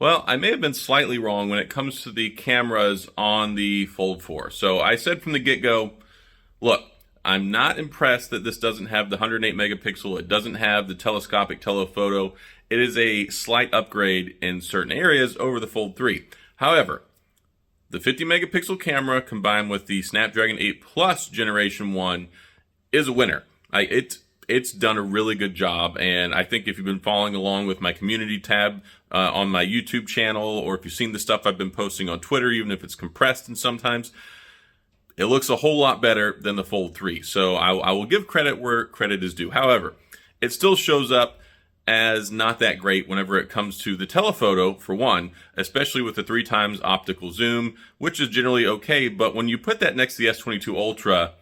Well, I may have been slightly wrong when it comes to the cameras on the Fold 4. So I said from the get-go, look, I'm not impressed that this doesn't have the 108 megapixel. It doesn't have the telescopic telephoto. It is a slight upgrade in certain areas over the Fold 3. However, the 50 megapixel camera combined with the Snapdragon 8 Plus Generation 1 is a winner. It's done a really good job, and I think if you've been following along with my community tab on my YouTube channel, or if you've seen the stuff I've been posting on Twitter, even if it's compressed and sometimes, it looks a whole lot better than the Fold 3. So I will give credit where credit is due. However, it still shows up as not that great whenever it comes to the telephoto, for one, especially with the 3x optical zoom, which is generally okay. But when you put that next to the S22 Ultra,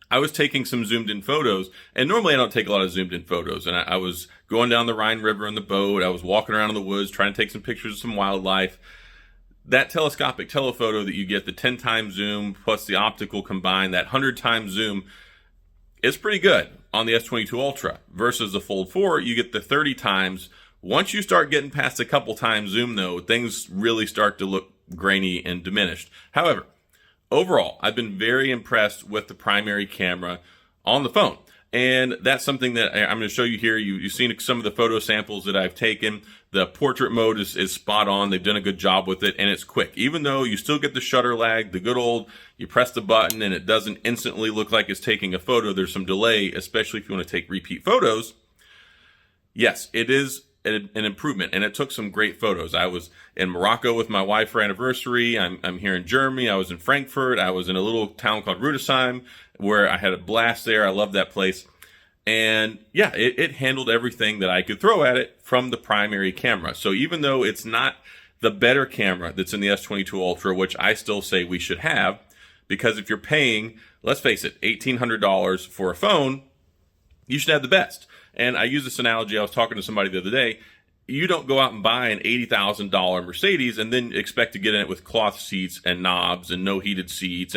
I was taking some zoomed in photos, and normally I don't take a lot of zoomed in photos. And I was going down the Rhine River in the boat. I was walking around in the woods trying to take some pictures of some wildlife. That telescopic telephoto that you get, the 10x zoom plus the optical combined, that 100x zoom, is pretty good on the S22 Ultra. Versus the Fold 4, you get the 30x. Once you start getting past a couple times zoom, though, things really start to look grainy and diminished. However, overall, I've been very impressed with the primary camera on the phone. And that's something that I'm going to show you here. You've seen some of the photo samples that I've taken. The portrait mode is spot on. They've done a good job with it, and it's quick. Even though you still get the shutter lag, the good old, you press the button and it doesn't instantly look like it's taking a photo. There's some delay, especially if you want to take repeat photos. Yes, it is an improvement, and it took some great photos. I was in Morocco with my wife for anniversary. I'm here in Germany. I was in Frankfurt. I was in a little town called Rudesheim where I had a blast there. I love that place. And yeah, it handled everything that I could throw at it from the primary camera. So even though it's not the better camera that's in the S22 Ultra, which I still say we should have, because if you're paying, let's face it, $1,800 for a phone, you should have the best. And I use this analogy. I was talking to somebody the other day. You don't go out and buy an $80,000 Mercedes and then expect to get in it with cloth seats and knobs and no heated seats.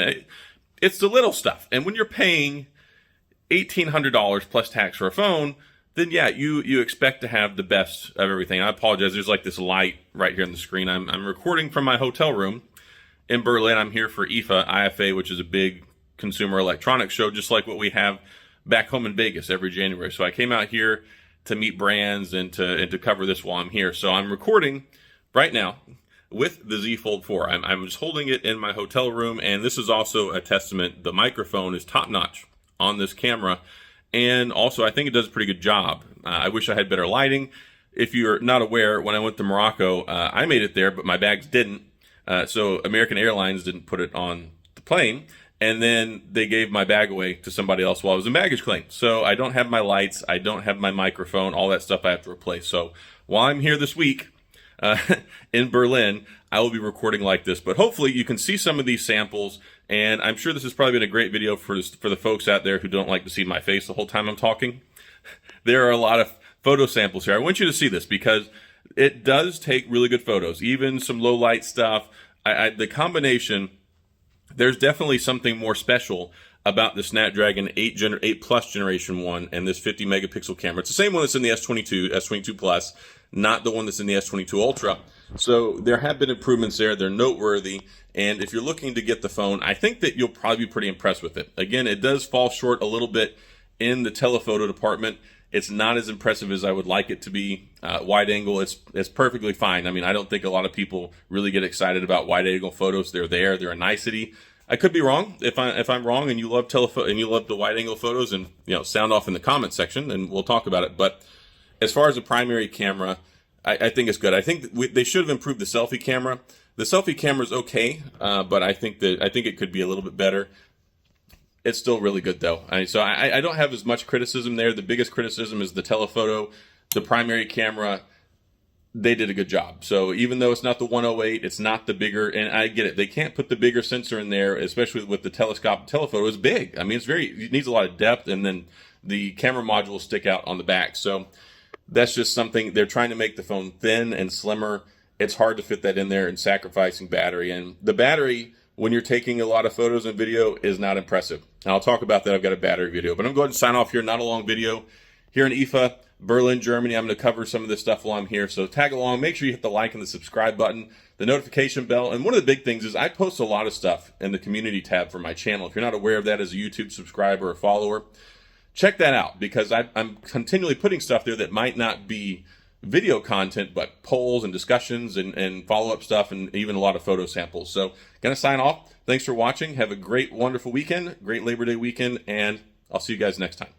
It's the little stuff. And when you're paying $1,800 plus tax for a phone, then yeah, you expect to have the best of everything. I apologize. There's like this light right here on the screen. I'm recording from my hotel room in Berlin. I'm here for IFA, which is a big consumer electronics show, just like what we have back home in Vegas every January. So I came out here to meet brands and to cover this while I'm here. So I'm recording right now with the Z Fold 4. I'm just holding it in my hotel room, and this is also a testament. The microphone is top notch on this camera, and also I think it does a pretty good job. I wish I had better lighting. If you're not aware, when I went to Morocco, I made it there, but my bags didn't. So American Airlines didn't put it on the plane, and then they gave my bag away to somebody else while I was in baggage claim. So I don't have my lights, I don't have my microphone, all that stuff I have to replace. So while I'm here this week in Berlin, I will be recording like this, but hopefully you can see some of these samples, and I'm sure this has probably been a great video for the folks out there who don't like to see my face the whole time I'm talking. There are a lot of photo samples here. I want you to see this because it does take really good photos, even some low light stuff. The combination, there's definitely something more special about the Snapdragon 8 Plus Generation 1 and this 50 megapixel camera. It's the same one that's in the S22 Plus, not the one that's in the S22 Ultra. So there have been improvements there. They're noteworthy. And if you're looking to get the phone, I think that you'll probably be pretty impressed with it. Again, it does fall short a little bit in the telephoto department. It's not as impressive as I would like it to be. Wide angle, it's perfectly fine. I mean, I don't think a lot of people really get excited about wide angle photos. They're there. They're a nicety. I could be wrong. If I'm wrong and you love and you love the wide angle photos, and sound off in the comment section and we'll talk about it. But as far as a primary camera, I think it's good. I think they should have improved the selfie camera. The selfie camera is okay, but I think it could be a little bit better. It's still really good though. So I don't have as much criticism there. The biggest criticism is the telephoto. The primary camera, they did a good job. So even though it's not the 108, it's not the bigger, and I get it. They can't put the bigger sensor in there, especially with the telephoto is big. I mean, it needs a lot of depth, and then the camera module will stick out on the back. So that's just something. They're trying to make the phone thin and slimmer. It's hard to fit that in there and sacrificing battery. And the battery, when you're taking a lot of photos and video, is not impressive. And I'll talk about that. I've got a battery video, but I'm going to sign off here. Not a long video here in IFA. Berlin, Germany. I'm going to cover some of this stuff while I'm here. So tag along. Make sure you hit the like and the subscribe button, the notification bell. And one of the big things is I post a lot of stuff in the community tab for my channel. If you're not aware of that as a YouTube subscriber or follower, check that out, because I'm continually putting stuff there that might not be video content, but polls and discussions and follow-up stuff, and even a lot of photo samples. So going to sign off. Thanks for watching. Have a great, wonderful weekend, great Labor Day weekend, and I'll see you guys next time.